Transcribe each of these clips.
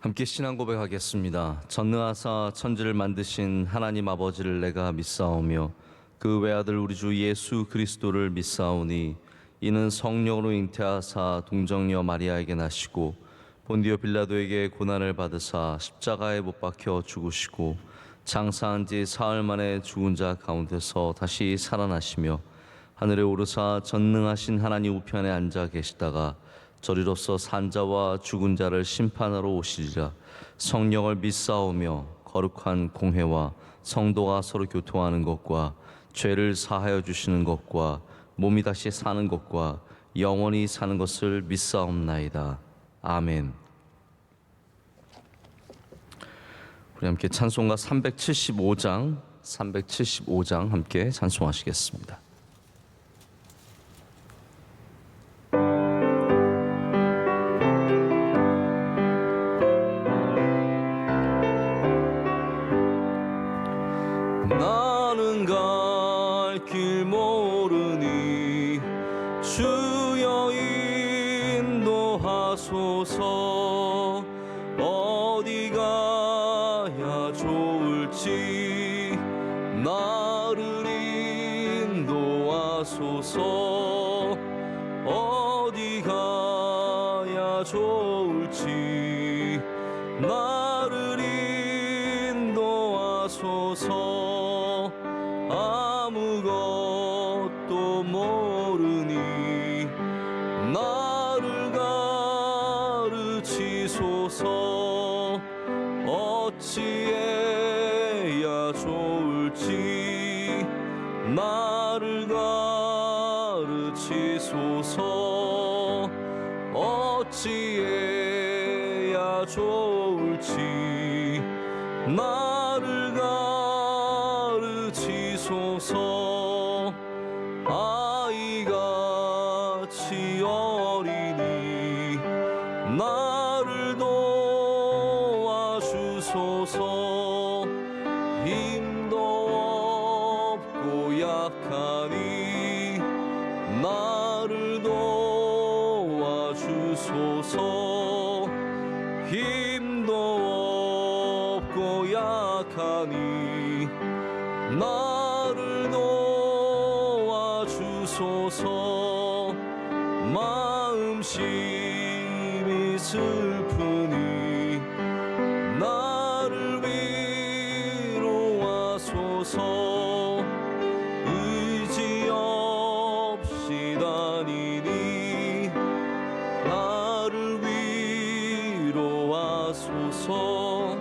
함께 신앙 고백하겠습니다. 전능하사 천지를 만드신 하나님 아버지를 내가 믿사오며 그 외아들 우리 주 예수 그리스도를 믿사오니 이는 성령으로 잉태하사 동정녀 마리아에게 나시고 본디오 빌라도에게 고난을 받으사 십자가에 못 박혀 죽으시고 장사한 지 사흘 만에 죽은 자 가운데서 다시 살아나시며 하늘에 오르사 전능하신 하나님 우편에 앉아 계시다가 저리로서 산자와 죽은 자를 심판하러 오시리라. 성령을 믿사오며 거룩한 공회와 성도가 서로 교통하는 것과 죄를 사하여 주시는 것과 몸이 다시 사는 것과 영원히 사는 것을 믿사옵나이다. 아멘. 우리 함께 찬송가 375장 함께 찬송하시겠습니다. 나는 갈 길 모르니 주여 인도하소서. 어디 가야 좋을지 나를 인도하소서. 어디 가야 좋을지 나를 인도하소서. 아무것도 모르니 나를 가르치소서. 어찌해야 좋을지 나를 가르치소서. 어찌해야 좋을지 나를 가르치소서. 아이같이 어리니 나를 도와주소서. 힘도 없고 약하니 나를 도와주소서. 힘도 없고 약하니 나를 도와주소서. 마음 심히 슬프니 나를 위로하소서. 의지 없이 다니니 나를 위로하소서.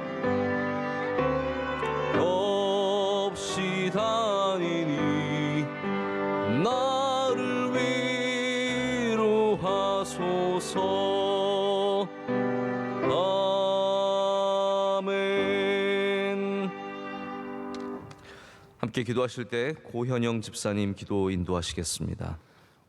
없이 다니니 나를 위로하소서. 아멘. 함께 기도하실 때 고현영 집사님 기도 인도하시겠습니다.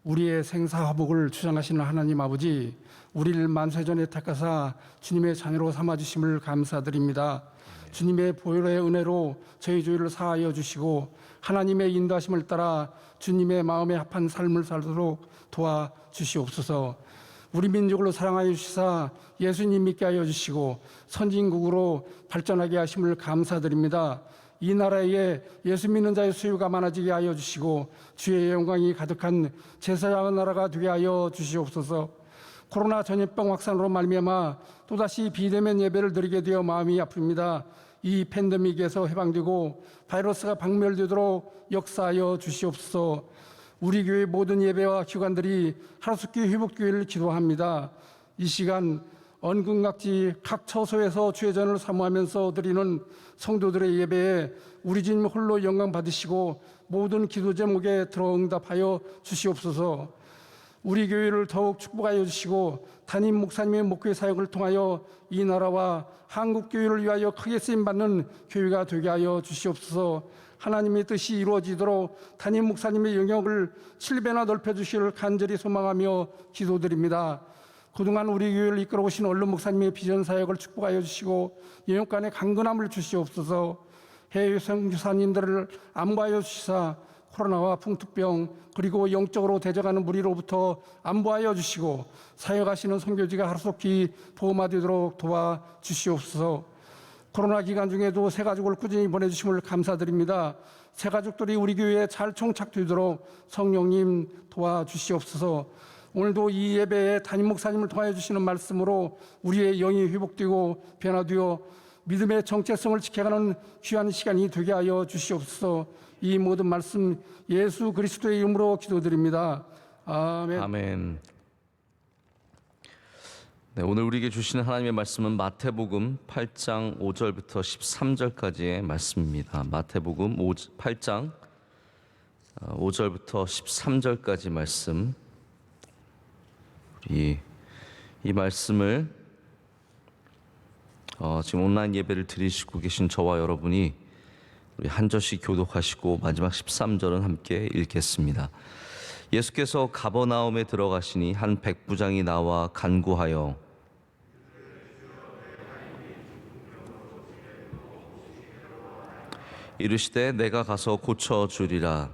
우리의 생사화복을 주장하시는 하나님 아버지, 우리를 만세전에 택하사 주님의 자녀로 삼아주심을 감사드립니다. 주님의 보혈의 은혜로 저희 죄를 사하여 주시고 하나님의 인도하심을 따라 주님의 마음에 합한 삶을 살도록 도와주시옵소서. 우리 민족을 사랑하여 주시사 예수님 믿게 하여 주시고 선진국으로 발전하게 하심을 감사드립니다. 이 나라에 예수 믿는 자의 수요가 많아지게 하여 주시고 주의 영광이 가득한 제사장의 나라가 되게 하여 주시옵소서. 코로나 전염병 확산으로 말미암아 또다시 비대면 예배를 드리게 되어 마음이 아픕니다. 이 팬데믹에서 해방되고 바이러스가 박멸되도록 역사하여 주시옵소서. 우리 교회 모든 예배와 기관들이 하루속기 회복교회를 기도합니다. 이 시간 언근각지 각 처소에서 주의 전을 사모하면서 드리는 성도들의 예배에 우리 주님 홀로 영광 받으시고 모든 기도 제목에 들어 응답하여 주시옵소서. 우리 교회를 더욱 축복하여 주시고 담임 목사님의 목회 사역을 통하여 이 나라와 한국 교회를 위하여 크게 쓰임받는 교회가 되게 하여 주시옵소서. 하나님의 뜻이 이루어지도록 담임 목사님의 영역을 7배나 넓혀주시기를 간절히 소망하며 기도드립니다. 그동안 우리 교회를 이끌어오신 언론 목사님의 비전 사역을 축복하여 주시고 영역간의 강건함을 주시옵소서. 해외 선교사님들을 안보하여 주시사 코로나와 풍토병 그리고 영적으로 대적하는 무리로부터 안보하여 주시고 사역하시는 선교지가 하루속히 보호되도록 도와주시옵소서. 코로나 기간 중에도 새 가족을 꾸준히 보내주심을 감사드립니다. 새 가족들이 우리 교회에 잘 총착되도록 성령님 도와주시옵소서. 오늘도 이 예배에 담임 목사님을 통하여 주시는 말씀으로 우리의 영이 회복되고 변화되어 믿음의 정체성을 지켜가는 귀한 시간이 되게 하여 주시옵소서. 이 모든 말씀 예수 그리스도의 이름으로 기도드립니다. 아멘. 아멘. 네, 오늘 우리에게 주시는 하나님의 말씀은 마태복음 8장 5절부터 13절까지의 말씀입니다. 마태복음 8장 5절부터 13절까지 말씀. 이 말씀을 지금 온라인 예배를 드리시고 계신 저와 여러분이 우리 한 절씩 교독하시고 마지막 13절은 함께 읽겠습니다. 예수께서 가버나움에 들어가시니 한 백부장이 나와 간구하여 이르시되 내가 가서 고쳐 주리라.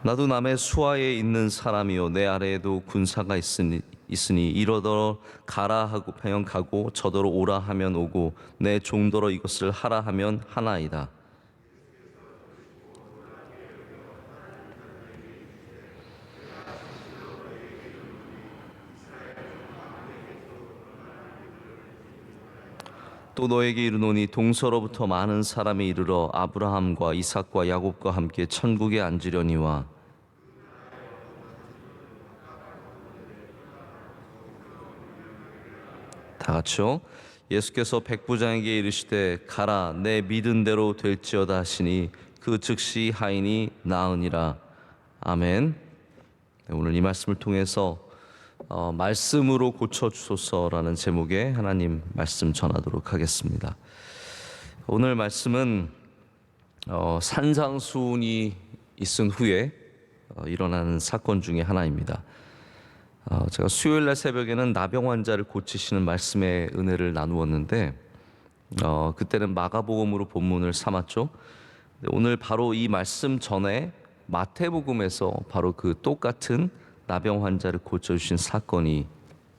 나도 남의 수하에 있는 사람이요 내 아래에도 군사가 있으니 이러더러 가라 하고 하면 가고 저더러 오라 하면 오고 내 종더러 이것을 하라 하면 하나이다. 또 너에게 이르노니 동서로부터 많은 사람이 이르러 아브라함과 이삭과 야곱과 함께 천국에 앉으려니와 다 같이요. 예수께서 백부장에게 이르시되 가라 내 믿은 대로 될지어다 하시니 그 즉시 하인이 나으니라. 아멘. 네, 오늘 이 말씀을 통해서 말씀으로 고쳐주소서라는 제목의 하나님 말씀 전하도록 하겠습니다. 오늘 말씀은 산상수훈이 있은 후에 일어나는 사건 중에 하나입니다. 제가 수요일날 새벽에는 나병 환자를 고치시는 말씀의 은혜를 나누었는데 그때는 마가복음으로 본문을 삼았죠. 오늘 바로 이 말씀 전에 마태복음에서 바로 그 똑같은 나병 환자를 고쳐주신 사건이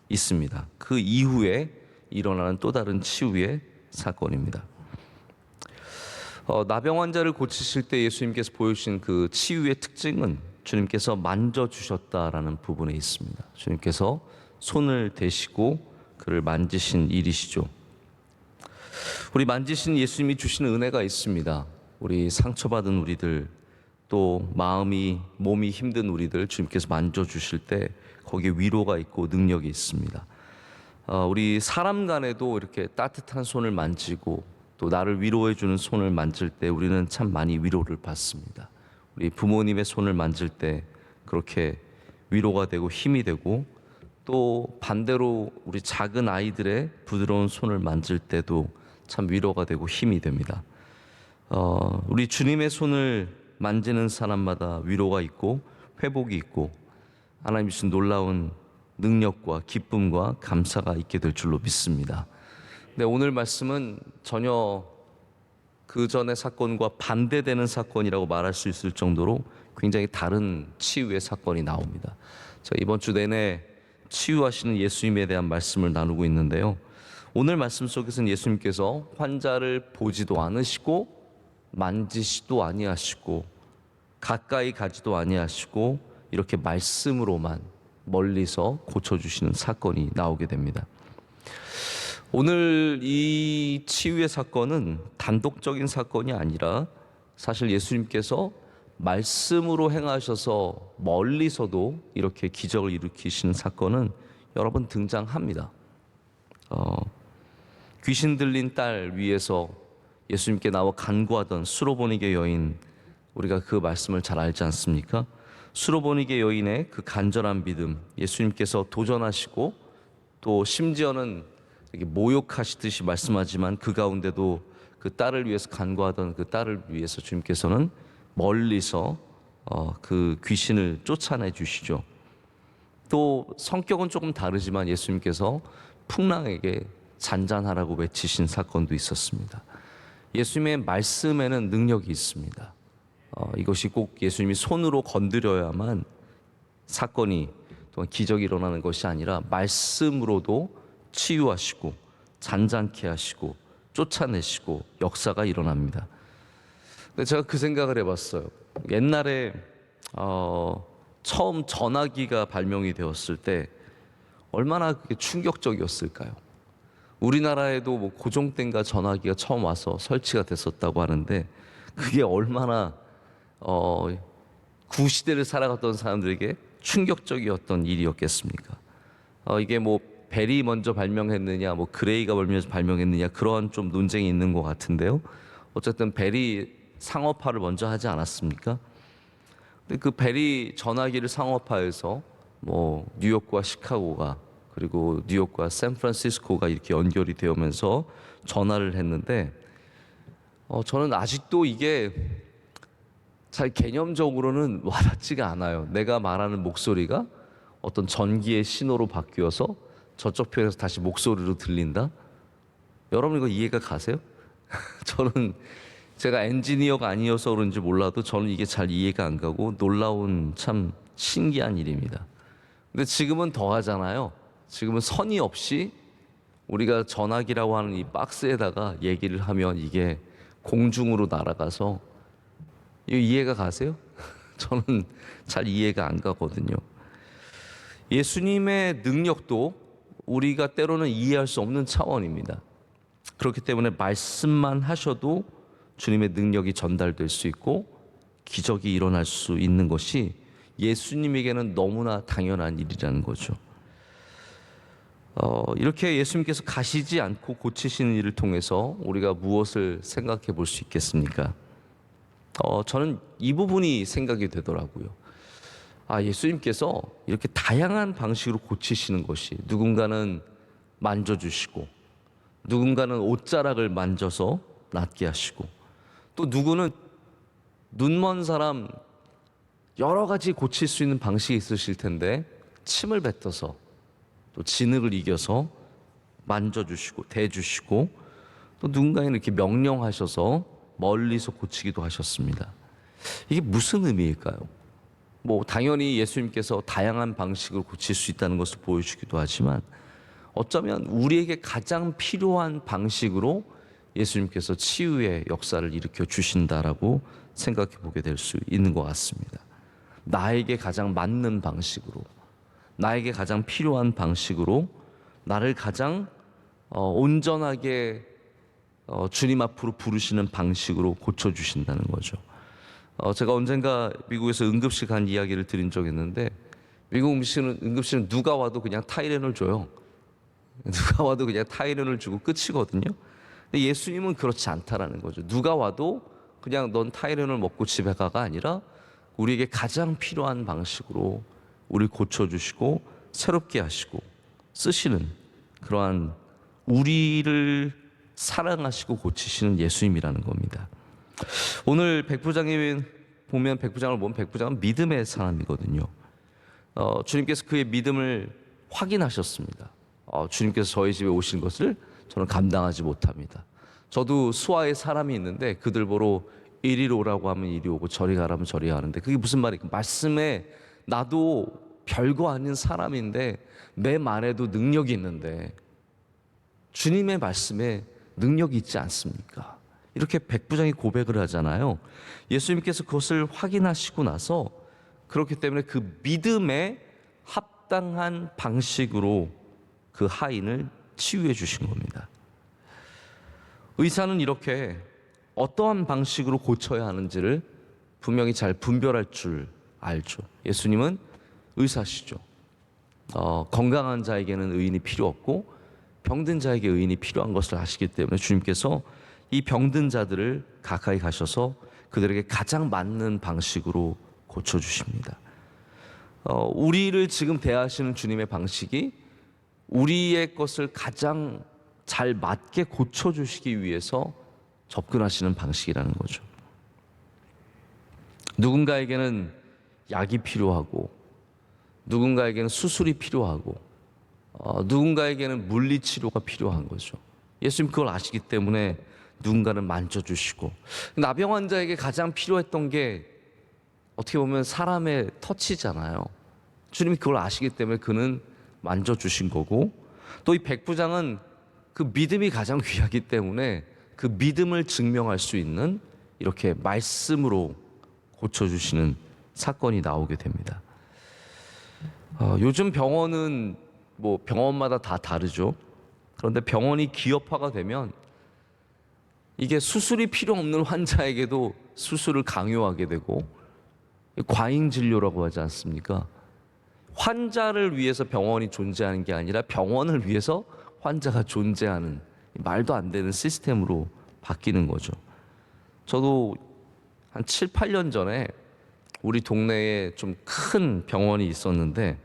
있습니다. 그 이후에 일어나는 또 다른 치유의 사건입니다. 나병 환자를 고치실 때 예수님께서 보여주신 그 치유의 특징은 주님께서 만져주셨다라는 부분에 있습니다. 주님께서 손을 대시고 그를 만지신 일이시죠. 우리 만지신 예수님이 주시는 은혜가 있습니다. 우리 상처받은 우리들 또 몸이 힘든 우리들 주님께서 만져주실 때 거기에 위로가 있고 능력이 있습니다. 우리 사람 간에도 이렇게 따뜻한 손을 만지고 또 나를 위로해주는 손을 만질 때 우리는 참 많이 위로를 받습니다. 우리 부모님의 손을 만질 때 그렇게 위로가 되고 힘이 되고 또 반대로 우리 작은 아이들의 부드러운 손을 만질 때도 참 위로가 되고 힘이 됩니다. 우리 주님의 손을 만지는 사람마다 위로가 있고 회복이 있고 하나님 주신 놀라운 능력과 기쁨과 감사가 있게 될 줄로 믿습니다. 근데 오늘 말씀은 전혀 그 전의 사건과 반대되는 사건이라고 말할 수 있을 정도로 굉장히 다른 치유의 사건이 나옵니다. 자, 이번 주 내내 치유하시는 예수님에 대한 말씀을 나누고 있는데요. 오늘 말씀 속에서는 예수님께서 환자를 보지도 않으시고 만지시도 아니하시고 가까이 가지도 아니하시고 이렇게 말씀으로만 멀리서 고쳐주시는 사건이 나오게 됩니다. 오늘 이 치유의 사건은 단독적인 사건이 아니라 사실 예수님께서 말씀으로 행하셔서 멀리서도 이렇게 기적을 일으키시는 사건은 여러 번 등장합니다. 귀신 들린 딸 위에서 예수님께 나와 간구하던 수로보니게 여인, 우리가 그 말씀을 잘 알지 않습니까? 수로보니게 여인의 그 간절한 믿음, 예수님께서 도전하시고 또 심지어는 모욕하시듯이 말씀하지만 그 가운데도 그 딸을 위해서 간구하던 그 딸을 위해서 주님께서는 멀리서 그 귀신을 쫓아내 주시죠. 또 성격은 조금 다르지만 예수님께서 풍랑에게 잔잔하라고 외치신 사건도 있었습니다. 예수님의 말씀에는 능력이 있습니다. 이것이 꼭 예수님이 손으로 건드려야만 사건이 또한 기적이 일어나는 것이 아니라 말씀으로도 치유하시고 잔잔케 하시고 쫓아내시고 역사가 일어납니다. 근데 제가 그 생각을 해봤어요. 옛날에 처음 전화기가 발명이 되었을 때 얼마나 그게 충격적이었을까요? 우리나라에도 뭐 고종땡과 전화기가 처음 와서 설치가 됐었다고 하는데 그게 얼마나 구시대를 살아갔던 사람들에게 충격적이었던 일이었겠습니까? 이게 뭐 벨이 먼저 발명했느냐, 뭐 그레이가 먼저 발명했느냐 그런 좀 논쟁이 있는 것 같은데요. 어쨌든 벨이 상업화를 먼저 하지 않았습니까? 근데 그 벨이 전화기를 상업화해서 뭐 뉴욕과 시카고가 그리고 뉴욕과 샌프란시스코가 이렇게 연결이 되면서 전화를 했는데 저는 아직도 이게 잘 개념적으로는 와닿지가 않아요. 내가 말하는 목소리가 어떤 전기의 신호로 바뀌어서 저쪽 편에서 다시 목소리로 들린다? 여러분 이거 이해가 가세요? 저는 제가 엔지니어가 아니어서 그런지 몰라도 저는 이게 잘 이해가 안 가고 놀라운 참 신기한 일입니다. 근데 지금은 더 하잖아요. 지금은 선이 없이 우리가 전화기라고 하는 이 박스에다가 얘기를 하면 이게 공중으로 날아가서 이거 이해가 가세요? 저는 잘 이해가 안 가거든요. 예수님의 능력도 우리가 때로는 이해할 수 없는 차원입니다. 그렇기 때문에 말씀만 하셔도 주님의 능력이 전달될 수 있고 기적이 일어날 수 있는 것이 예수님에게는 너무나 당연한 일이라는 거죠. 이렇게 예수님께서 가시지 않고 고치시는 일을 통해서 우리가 무엇을 생각해 볼 수 있겠습니까? 저는 이 부분이 생각이 되더라고요. 예수님께서 이렇게 다양한 방식으로 고치시는 것이 누군가는 만져주시고 누군가는 옷자락을 만져서 낫게 하시고 또 누구는 눈먼 사람 여러 가지 고칠 수 있는 방식이 있으실 텐데 침을 뱉어서 또 진흙을 이겨서 만져주시고 대주시고 또 누군가는 이렇게 명령하셔서 멀리서 고치기도 하셨습니다. 이게 무슨 의미일까요? 뭐 당연히 예수님께서 다양한 방식으로 고칠 수 있다는 것을 보여주기도 하지만 어쩌면 우리에게 가장 필요한 방식으로 예수님께서 치유의 역사를 일으켜 주신다라고 생각해 보게 될 수 있는 것 같습니다. 나에게 가장 맞는 방식으로, 나에게 가장 필요한 방식으로, 나를 가장 온전하게 주님 앞으로 부르시는 방식으로 고쳐주신다는 거죠. 제가 언젠가 미국에서 응급실 간 이야기를 드린 적이 있는데 미국 응급실은 누가 와도 그냥 타이레놀 줘요. 누가 와도 그냥 타이레놀 주고 끝이거든요. 근데 예수님은 그렇지 않다라는 거죠. 누가 와도 그냥 넌 타이레놀 먹고 집에 가가 아니라 우리에게 가장 필요한 방식으로 우리를 고쳐주시고 새롭게 하시고 쓰시는 그러한 우리를 사랑하시고 고치시는 예수님이라는 겁니다. 오늘 백부장을 보면 백부장은 믿음의 사람이거든요. 주님께서 그의 믿음을 확인하셨습니다. 주님께서 저희 집에 오신 것을 저는 감당하지 못합니다. 저도 수하의 사람이 있는데 그들 보러 이리로 오라고 하면 이리 오고 저리 가라면 저리 가는데 그게 무슨 말이에요? 말씀에 나도 별거 아닌 사람인데 내 말에도 능력이 있는데 주님의 말씀에 능력이 있지 않습니까? 이렇게 백부장이 고백을 하잖아요. 예수님께서 그것을 확인하시고 나서 그렇기 때문에 그 믿음에 합당한 방식으로 그 하인을 치유해 주신 겁니다. 의사는 이렇게 어떠한 방식으로 고쳐야 하는지를 분명히 잘 분별할 줄 알죠. 예수님은 의사시죠. 건강한 자에게는 의인이 필요 없고 병든 자에게 의인이 필요한 것을 아시기 때문에 주님께서 이 병든 자들을 가까이 가셔서 그들에게 가장 맞는 방식으로 고쳐주십니다. 우리를 지금 대하시는 주님의 방식이 우리의 것을 가장 잘 맞게 고쳐주시기 위해서 접근하시는 방식이라는 거죠. 누군가에게는 약이 필요하고 누군가에게는 수술이 필요하고 누군가에게는 물리치료가 필요한 거죠. 예수님 그걸 아시기 때문에 누군가는 만져주시고, 나병 환자에게 가장 필요했던 게 어떻게 보면 사람의 터치잖아요. 주님이 그걸 아시기 때문에 그는 만져주신 거고, 또 이 백부장은 그 믿음이 가장 귀하기 때문에 그 믿음을 증명할 수 있는 이렇게 말씀으로 고쳐주시는 사건이 나오게 됩니다. 요즘 병원은 뭐 병원마다 다 다르죠. 그런데 병원이 기업화가 되면 이게 수술이 필요 없는 환자에게도 수술을 강요하게 되고, 과잉 진료라고 하지 않습니까? 환자를 위해서 병원이 존재하는 게 아니라 병원을 위해서 환자가 존재하는, 말도 안 되는 시스템으로 바뀌는 거죠. 저도 한 7, 8년 전에 우리 동네에 좀 큰 병원이 있었는데,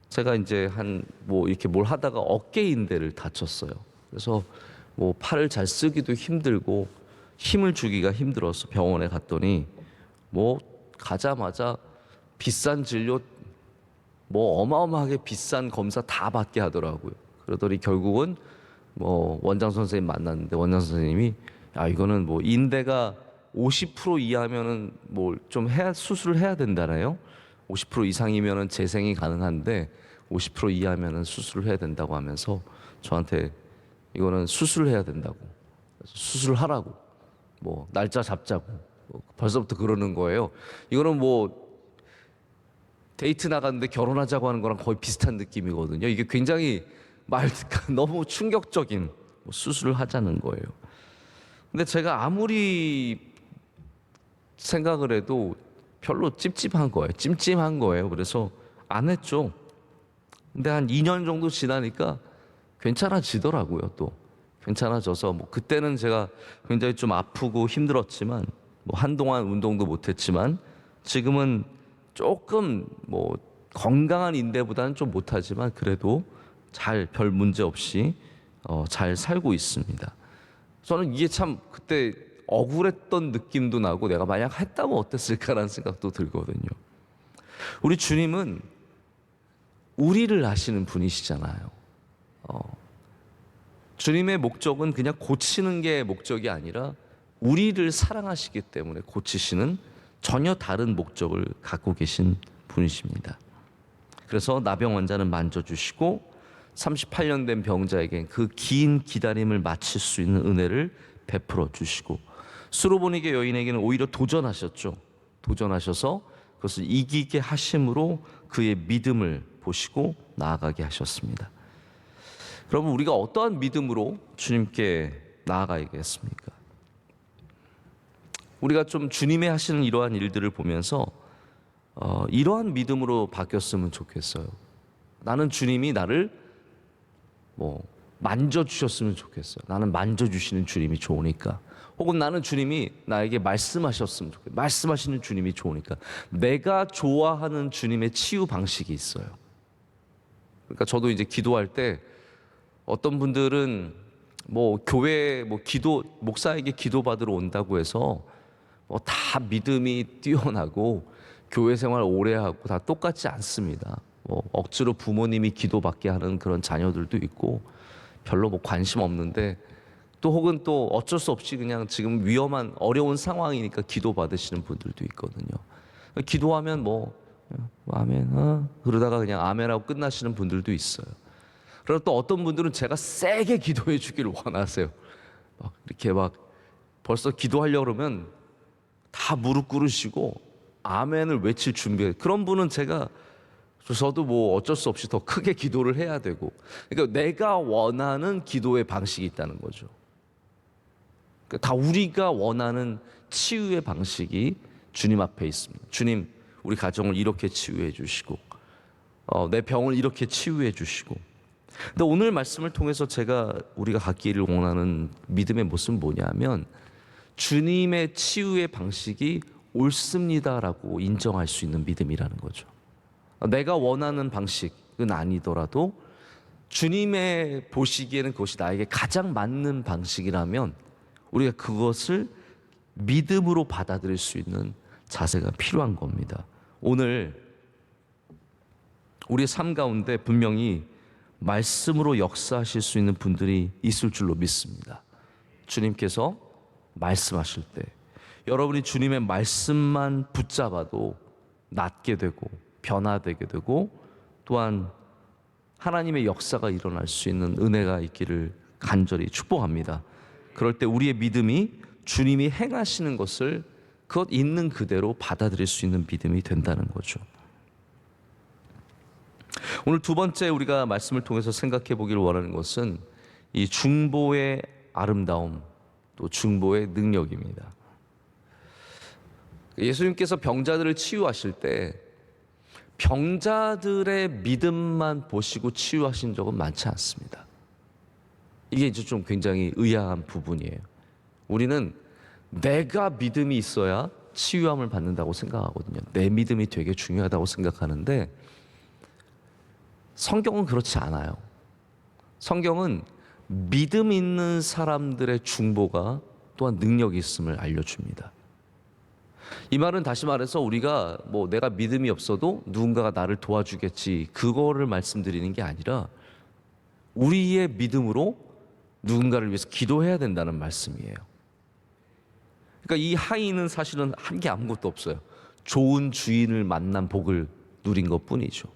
제가 이제 이렇게 뭘 하다가 어깨 인대를 다쳤어요. 그래서 뭐 팔을 잘 쓰기도 힘들고 힘을 주기가 힘들어서 병원에 갔더니 뭐 가자마자 비싼 진료, 뭐 어마어마하게 비싼 검사 다 받게 하더라고요. 그러더니 결국은 뭐 원장 선생님 만났는데, 원장 선생님이 이거는 뭐 인대가 50% 이하면은 뭐 좀 수술을 해야 된다나요? 50% 이상이면은 재생이 가능한데 50% 이하면은 수술을 해야 된다고 하면서 저한테 이거는 수술을 해야 된다고, 수술을 하라고, 뭐 날짜 잡자고, 벌써부터 그러는 거예요. 이거는 뭐 데이트 나갔는데 결혼하자고 하는 거랑 거의 비슷한 느낌이거든요. 이게 굉장히 너무 충격적인 수술을 하자는 거예요. 근데 제가 아무리 생각을 해도 별로 찝찝한 거예요. 그래서 안 했죠. 근데 한 2년 정도 지나니까 괜찮아지더라고요. 또 괜찮아져서 뭐 그때는 제가 굉장히 좀 아프고 힘들었지만, 뭐 한동안 운동도 못했지만 지금은 조금 뭐 건강한 인대보다는 좀 못하지만 그래도 별 문제 없이 잘 살고 있습니다. 저는 이게 참 그때 억울했던 느낌도 나고, 내가 만약 했다면 어땠을까라는 생각도 들거든요. 우리 주님은 우리를 아시는 분이시잖아요. 주님의 목적은 그냥 고치는 게 목적이 아니라 우리를 사랑하시기 때문에 고치시는 전혀 다른 목적을 갖고 계신 분이십니다. 그래서 나병 환자는 만져주시고 38년 된 병자에게 그 긴 기다림을 마칠 수 있는 은혜를 베풀어 주시고, 수로보니게 여인에게는 오히려 도전하셨죠. 도전하셔서 그것을 이기게 하심으로 그의 믿음을 보시고 나아가게 하셨습니다. 여러분, 우리가 어떠한 믿음으로 주님께 나아가야겠습니까? 우리가 좀 주님의 하시는 이러한 일들을 보면서 이러한 믿음으로 바뀌었으면 좋겠어요. 나는 주님이 나를 만져주셨으면 좋겠어요. 나는 만져주시는 주님이 좋으니까. 혹은 나는 주님이 나에게 말씀하셨으면 좋겠어요. 말씀하시는 주님이 좋으니까. 내가 좋아하는 주님의 치유 방식이 있어요. 그러니까 저도 이제 기도할 때 어떤 분들은 교회 목사에게 기도받으러 온다고 해서 다 믿음이 뛰어나고 교회 생활 오래 하고 다 똑같지 않습니다. 억지로 부모님이 기도받게 하는 그런 자녀들도 있고, 별로 관심 없는데 혹은 또 어쩔 수 없이 그냥 지금 위험한 어려운 상황이니까 기도받으시는 분들도 있거든요. 기도하면 아멘 그러다가 그냥 아멘하고 끝나시는 분들도 있어요. 그리고 또 어떤 분들은 제가 세게 기도해 주기를 원하세요. 이렇게 벌써 기도하려고 그러면 다 무릎 꿇으시고 아멘을 외칠 준비해. 그런 분은 저도 어쩔 수 없이 더 크게 기도를 해야 되고, 그러니까 내가 원하는 기도의 방식이 있다는 거죠. 그러니까 다 우리가 원하는 치유의 방식이 주님 앞에 있습니다. 주님, 우리 가정을 이렇게 치유해 주시고, 내 병을 이렇게 치유해 주시고. 근데 오늘 말씀을 통해서 우리가 갖기를 원하는 믿음의 모습은 뭐냐면, 주님의 치유의 방식이 옳습니다라고 인정할 수 있는 믿음이라는 거죠. 내가 원하는 방식은 아니더라도 주님의 보시기에는 그것이 나에게 가장 맞는 방식이라면 우리가 그것을 믿음으로 받아들일 수 있는 자세가 필요한 겁니다. 오늘 우리의 삶 가운데 분명히 말씀으로 역사하실 수 있는 분들이 있을 줄로 믿습니다. 주님께서 말씀하실 때 여러분이 주님의 말씀만 붙잡아도 낫게 되고 변화되게 되고 또한 하나님의 역사가 일어날 수 있는 은혜가 있기를 간절히 축복합니다. 그럴 때 우리의 믿음이 주님이 행하시는 것을 그것 있는 그대로 받아들일 수 있는 믿음이 된다는 거죠. 오늘 두 번째 우리가 말씀을 통해서 생각해 보기를 원하는 것은 이 중보의 아름다움, 또 중보의 능력입니다. 예수님께서 병자들을 치유하실 때 병자들의 믿음만 보시고 치유하신 적은 많지 않습니다. 이게 이제 좀 굉장히 의아한 부분이에요. 우리는 내가 믿음이 있어야 치유함을 받는다고 생각하거든요. 내 믿음이 되게 중요하다고 생각하는데 성경은 그렇지 않아요. 성경은 믿음 있는 사람들의 중보가 또한 능력이 있음을 알려줍니다. 이 말은 다시 말해서 우리가 내가 믿음이 없어도 누군가가 나를 도와주겠지 그거를 말씀드리는 게 아니라 우리의 믿음으로 누군가를 위해서 기도해야 된다는 말씀이에요. 그러니까 이 하인은 사실은 한 게 아무것도 없어요. 좋은 주인을 만난 복을 누린 것뿐이죠.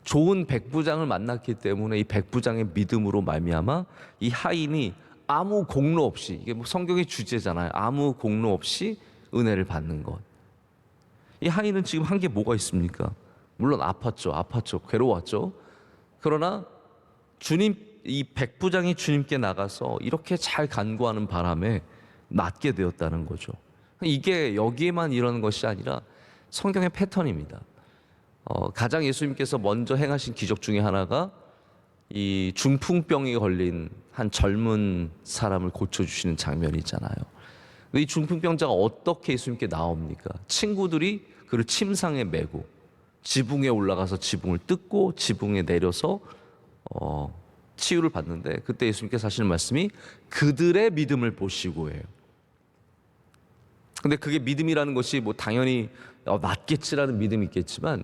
좋은 백부장을 만났기 때문에 이 백부장의 믿음으로 말미암아 이 하인이 아무 공로 없이, 이게 성경의 주제잖아요. 아무 공로 없이 은혜를 받는 것. 이 하인은 지금 한 게 뭐가 있습니까? 물론 아팠죠. 괴로웠죠. 그러나 이 백부장이 주님께 나가서 이렇게 잘 간구하는 바람에 낫게 되었다는 거죠. 이게 여기에만 이러는 것이 아니라 성경의 패턴입니다. 가장 예수님께서 먼저 행하신 기적 중에 하나가 이 중풍병에 걸린 한 젊은 사람을 고쳐주시는 장면이 있잖아요. 이 중풍병자가 어떻게 예수님께 나옵니까? 친구들이 그를 침상에 메고 지붕에 올라가서 지붕을 뜯고 지붕에 내려서 치유를 받는데 그때 예수님께서 하시는 말씀이 그들의 믿음을 보시고예요. 근데 그게 믿음이라는 것이 당연히 낫겠지라는 믿음이 있겠지만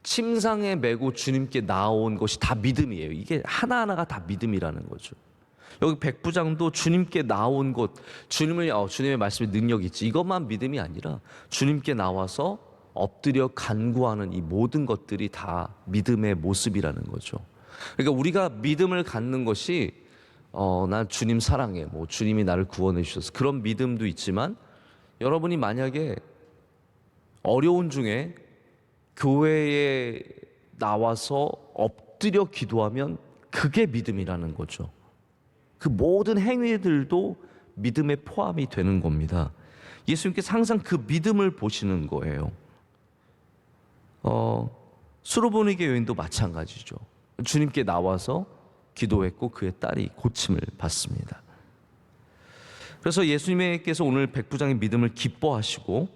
침상에 메고 주님께 나온 것이 다 믿음이에요. 이게 하나하나가 다 믿음이라는 거죠. 여기 백부장도 주님께 나온 것, 주님의 말씀에 능력이 있지, 이것만 믿음이 아니라 주님께 나와서 엎드려 간구하는 이 모든 것들이 다 믿음의 모습이라는 거죠. 그러니까 우리가 믿음을 갖는 것이 난 주님 사랑해, 주님이 나를 구원해 주셔서 그런 믿음도 있지만 여러분이 만약에 어려운 중에 교회에 나와서 엎드려 기도하면 그게 믿음이라는 거죠. 그 모든 행위들도 믿음에 포함이 되는 겁니다. 예수님께서 항상 그 믿음을 보시는 거예요. 수로보니게 여인도 마찬가지죠. 주님께 나와서 기도했고 그의 딸이 고침을 받습니다. 그래서 예수님께서 오늘 백부장의 믿음을 기뻐하시고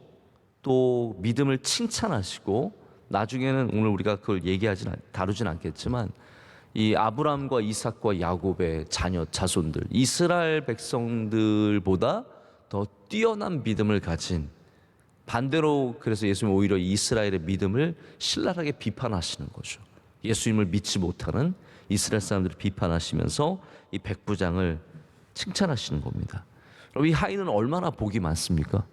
또 믿음을 칭찬하시고 나중에는 오늘 우리가 그걸 다루진 않겠지만 이 아브라함과 이삭과 야곱의 자손들, 이스라엘 백성들보다 더 뛰어난 믿음을 가진, 반대로 그래서 예수님 오히려 이스라엘의 믿음을 신랄하게 비판하시는 거죠. 예수님을 믿지 못하는 이스라엘 사람들을 비판하시면서 이 백부장을 칭찬하시는 겁니다. 이 하인은 얼마나 복이 많습니까?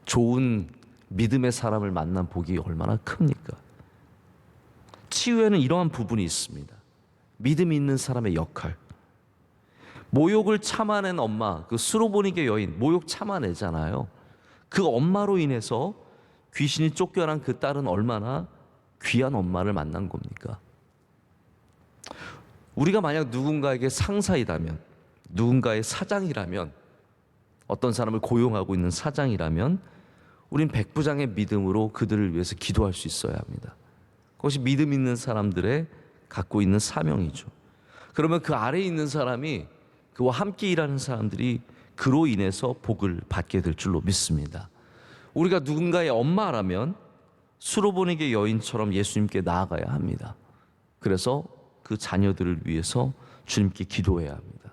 좋은 믿음의 사람을 만난 복이 얼마나 큽니까? 치유에는 이러한 부분이 있습니다. 믿음이 있는 사람의 역할. 모욕을 참아낸 엄마, 그 수로보니게 여인, 모욕 참아내잖아요. 그 엄마로 인해서 귀신이 쫓겨난 그 딸은 얼마나 귀한 엄마를 만난 겁니까? 우리가 만약 누군가에게 상사이라면, 누군가의 사장이라면, 어떤 사람을 고용하고 있는 사장이라면 우린 백부장의 믿음으로 그들을 위해서 기도할 수 있어야 합니다. 그것이 믿음 있는 사람들의 갖고 있는 사명이죠. 그러면 그 아래에 있는 사람이, 그와 함께 일하는 사람들이 그로 인해서 복을 받게 될 줄로 믿습니다. 우리가 누군가의 엄마라면 수로보니게 여인처럼 예수님께 나아가야 합니다. 그래서 그 자녀들을 위해서 주님께 기도해야 합니다.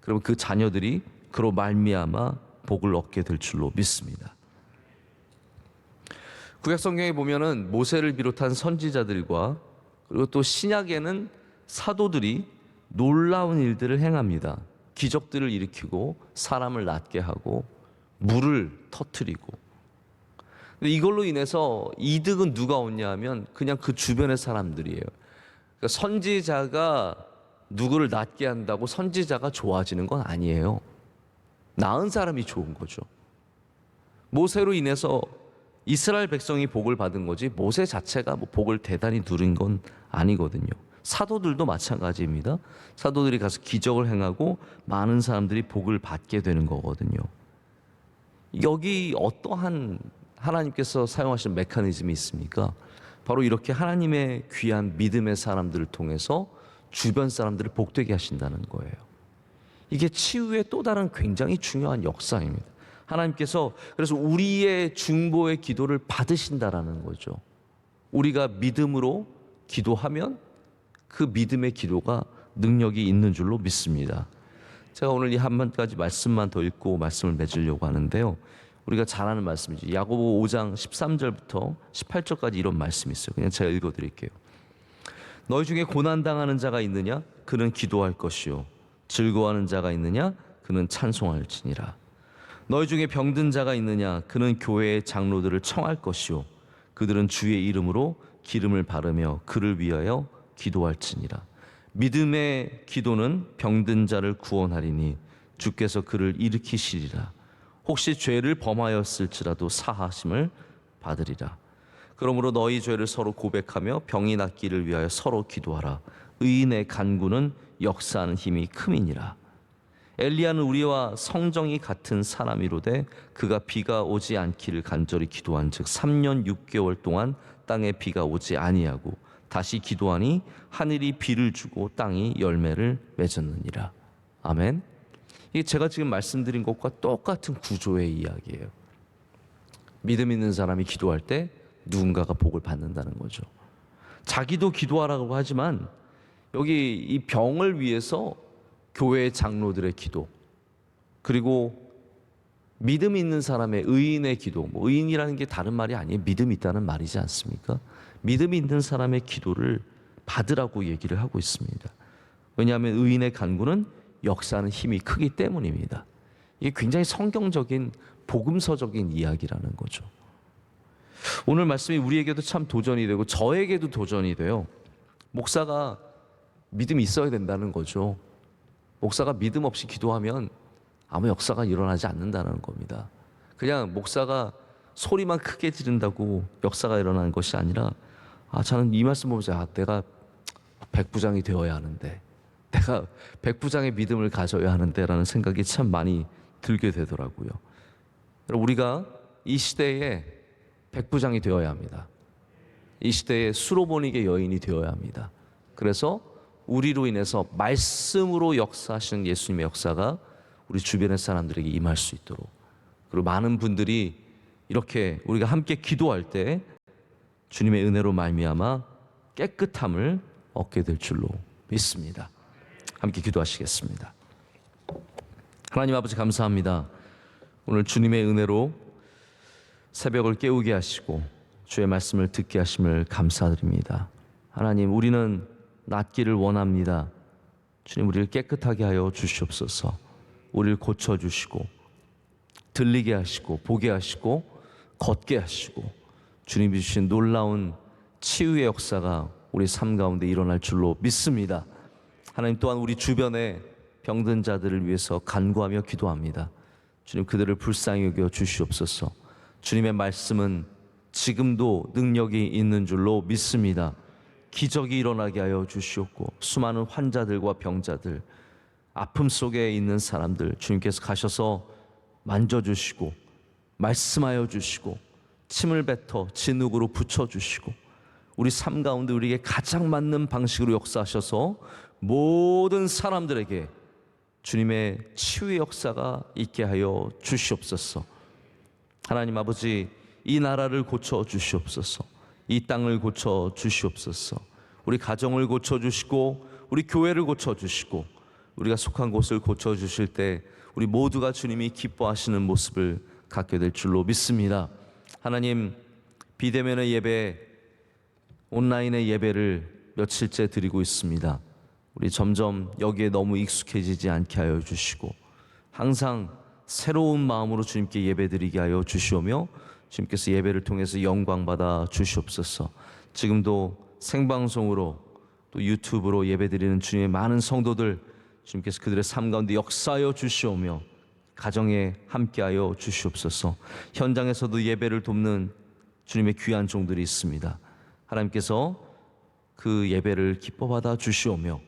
그러면 그 자녀들이 그로 말미암아 복을 얻게 될 줄로 믿습니다. 구약 성경에 보면은 모세를 비롯한 선지자들과 그리고 또 신약에는 사도들이 놀라운 일들을 행합니다. 기적들을 일으키고 사람을 낫게 하고 물을 터뜨리고. 근데 이걸로 인해서 이득은 누가 얻냐 하면 그냥 그 주변의 사람들이에요. 그러니까 선지자가 누구를 낫게 한다고 선지자가 좋아지는 건 아니에요. 나은 사람이 좋은 거죠. 모세로 인해서 이스라엘 백성이 복을 받은 거지 모세 자체가 뭐 복을 대단히 누린 건 아니거든요. 사도들도 마찬가지입니다. 사도들이 가서 기적을 행하고 많은 사람들이 복을 받게 되는 거거든요. 여기 어떠한 하나님께서 사용하신 메커니즘이 있습니까? 바로 이렇게 하나님의 귀한 믿음의 사람들을 통해서 주변 사람들을 복되게 하신다는 거예요. 이게 치유의 또 다른 굉장히 중요한 역사입니다. 하나님께서 그래서 우리의 중보의 기도를 받으신다라는 거죠. 우리가 믿음으로 기도하면 그 믿음의 기도가 능력이 있는 줄로 믿습니다. 제가 오늘 이 한 가지 말씀만 더 읽고 말씀을 맺으려고 하는데요. 우리가 잘 아는 말씀이죠. 야고보 5장 13절부터 18절까지 이런 말씀이 있어요. 그냥 제가 읽어드릴게요. 너희 중에 고난당하는 자가 있느냐? 그는 기도할 것이요. 즐거워하는 자가 있느냐? 그는 찬송할지니라. 너희 중에 병든 자가 있느냐? 그는 교회의 장로들을 청할 것이요. 그들은 주의 이름으로 기름을 바르며 그를 위하여 기도할지니라. 믿음의 기도는 병든 자를 구원하리니 주께서 그를 일으키시리라. 혹시 죄를 범하였을지라도 사하심을 받으리라. 그러므로 너희 죄를 서로 고백하며 병이 낫기를 위하여 서로 기도하라. 의인의 간구는 역사하는 힘이 큼이니라. 엘리야는 우리와 성정이 같은 사람이로되 그가 비가 오지 않기를 간절히 기도한즉 3년 6개월 동안 땅에 비가 오지 아니하고 다시 기도하니 하늘이 비를 주고 땅이 열매를 맺었느니라. 아멘. 이게 제가 지금 말씀드린 것과 똑같은 구조의 이야기예요. 믿음 있는 사람이 기도할 때 누군가가 복을 받는다는 거죠. 자기도 기도하라고 하지만 여기 이 병을 위해서 교회 장로들의 기도, 그리고 믿음 있는 사람의 의인의 기도, 뭐 의인이라는 게 다른 말이 아니에요. 믿음이 있다는 말이지 않습니까? 믿음 있는 사람의 기도를 받으라고 얘기를 하고 있습니다. 왜냐하면 의인의 간구는 역사하는 힘이 크기 때문입니다. 이게 굉장히 성경적인 복음서적인 이야기라는 거죠. 오늘 말씀이 우리에게도 참 도전이 되고 저에게도 도전이 돼요. 목사가 믿음이 있어야 된다는 거죠. 목사가 믿음 없이 기도하면 아무 역사가 일어나지 않는다는 겁니다. 그냥 목사가 소리만 크게 지른다고 역사가 일어나는 것이 아니라 저는 이 말씀 보면서 내가 백부장이 되어야 하는데, 내가 백부장의 믿음을 가져야 하는데 라는 생각이 참 많이 들게 되더라고요. 우리가 이 시대에 백부장이 되어야 합니다. 이 시대에 수로보니게 여인이 되어야 합니다. 그래서 우리로 인해서 말씀으로 역사하시는 예수님의 역사가 우리 주변의 사람들에게 임할 수 있도록, 그리고 많은 분들이 이렇게 우리가 함께 기도할 때 주님의 은혜로 말미암아 깨끗함을 얻게 될 줄로 믿습니다. 함께 기도하시겠습니다. 하나님 아버지 감사합니다. 오늘 주님의 은혜로 새벽을 깨우게 하시고 주의 말씀을 듣게 하심을 감사드립니다. 하나님, 우리는 낫기를 원합니다. 주님, 우리를 깨끗하게 하여 주시옵소서. 우리를 고쳐주시고 들리게 하시고 보게 하시고 걷게 하시고 주님이 주신 놀라운 치유의 역사가 우리 삶 가운데 일어날 줄로 믿습니다. 하나님, 또한 우리 주변에 병든 자들을 위해서 간구하며 기도합니다. 주님, 그들을 불쌍히 여겨 주시옵소서. 주님의 말씀은 지금도 능력이 있는 줄로 믿습니다. 기적이 일어나게 하여 주시옵고 수많은 환자들과 병자들, 아픔 속에 있는 사람들 주님께서 가셔서 만져주시고 말씀하여 주시고 침을 뱉어 진흙으로 붙여주시고 우리 삶 가운데 우리에게 가장 맞는 방식으로 역사하셔서 모든 사람들에게 주님의 치유의 역사가 있게 하여 주시옵소서. 하나님 아버지, 이 나라를 고쳐 주시옵소서. 이 땅을 고쳐 주시옵소서. 우리 가정을 고쳐 주시고 우리 교회를 고쳐 주시고 우리가 속한 곳을 고쳐 주실 때 우리 모두가 주님이 기뻐하시는 모습을 갖게 될 줄로 믿습니다. 하나님, 비대면의 예배, 온라인의 예배를 며칠째 드리고 있습니다. 우리 점점 여기에 너무 익숙해지지 않게 하여 주시고 항상 새로운 마음으로 주님께 예배드리게 하여 주시오며 주님께서 예배를 통해서 영광받아 주시옵소서. 지금도 생방송으로 또 유튜브로 예배드리는 주님의 많은 성도들, 주님께서 그들의 삶 가운데 역사하여 주시오며 가정에 함께하여 주시옵소서. 현장에서도 예배를 돕는 주님의 귀한 종들이 있습니다. 하나님께서 그 예배를 기뻐 받아 주시오며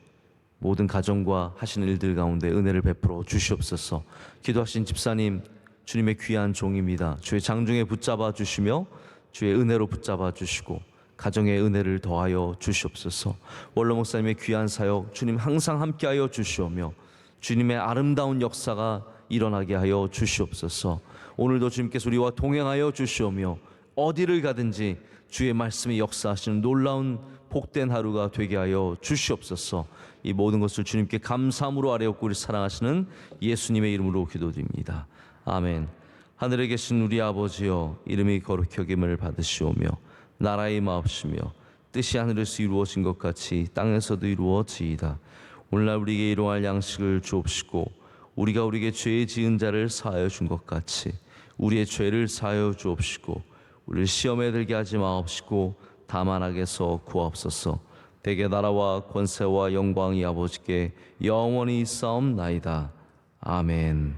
모든 가정과 하시는 일들 가운데 은혜를 베풀어 주시옵소서. 기도하신 집사님, 주님의 귀한 종입니다. 주의 장중에 붙잡아 주시며 주의 은혜로 붙잡아 주시고 가정의 은혜를 더하여 주시옵소서. 원로 목사님의 귀한 사역 주님 항상 함께하여 주시오며 주님의 아름다운 역사가 일어나게 하여 주시옵소서. 오늘도 주님께서 우리와 동행하여 주시오며 어디를 가든지 주의 말씀이 역사하시는 놀라운 복된 하루가 되게 하여 주시옵소서. 이 모든 것을 주님께 감사함으로 아뢰옵고 우리 사랑하시는 예수님의 이름으로 기도드립니다. 아멘. 하늘에 계신 우리 아버지여, 이름이 거룩히 여김을 받으시오며 나라의 마옵시며 뜻이 하늘에서 이루어진 것 같이 땅에서도 이루어지이다. 오늘날 우리에게 일용할 양식을 주옵시고 우리가 우리에게 죄 지은 자를 사하여 준 것 같이 우리의 죄를 사하여 주옵시고 우리를 시험에 들게 하지 마옵시고 다만 악에서 구하옵소서. 대개 나라와 권세와 영광이 아버지께 영원히 있사옵나이다. 아멘.